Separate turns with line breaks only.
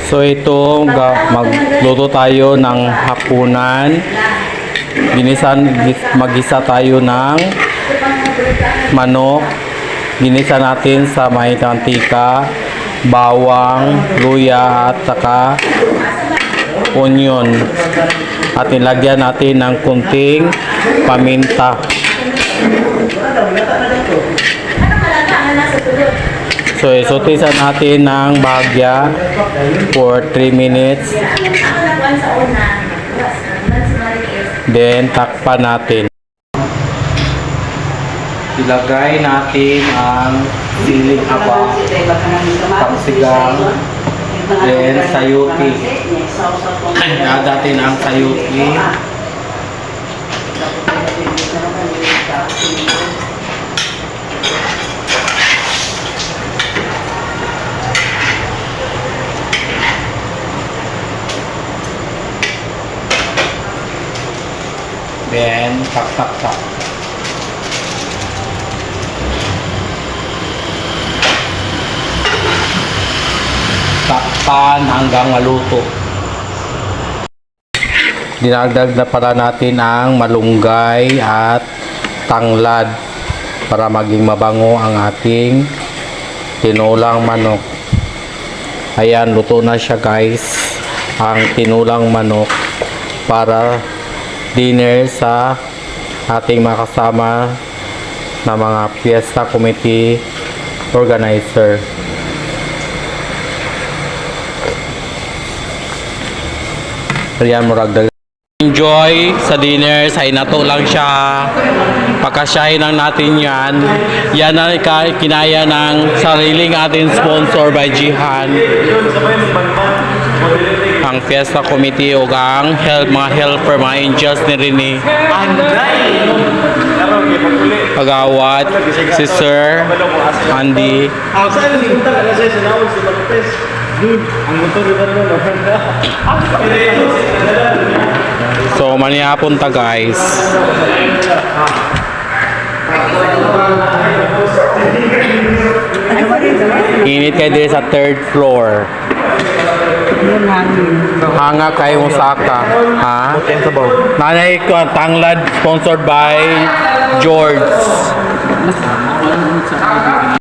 So ito, magluto tayo ng hapunan. Magisa tayo ng manok. Ginisa natin sa may mantika, bawang, luya at saka onion. At nilagyan natin ng kunting paminta. So, isutisan natin ng bahagya for 3 minutes. Then, takpan natin. Ilagay natin ang siling haba, kapsigang, then sayuti. Add natin ang sayuti. Then, tak. Takpan hanggang maluto. Dinagdag na pala natin ang malunggay at tanglad para maging mabango ang ating tinulang manok. Ayan, luto na siya guys, ang tinulang manok para dinner sa ating mga kasama na mga fiesta committee organizer. Ayan, murag enjoy sa dinner, sa inato lang siya. Pagkasyahin lang natin yan. Yan ang kinaya ng sariling ating sponsor by Jihan. Ang Fiesta Committee o ang mga helper, mga angels ni Rini. Pagawat, si Sir Andy. So, manihapon ta guys. Init kayo din sa 3rd floor. Hanga kayo Osaka. Ha? Nanay ko ang tanglad sponsored by George.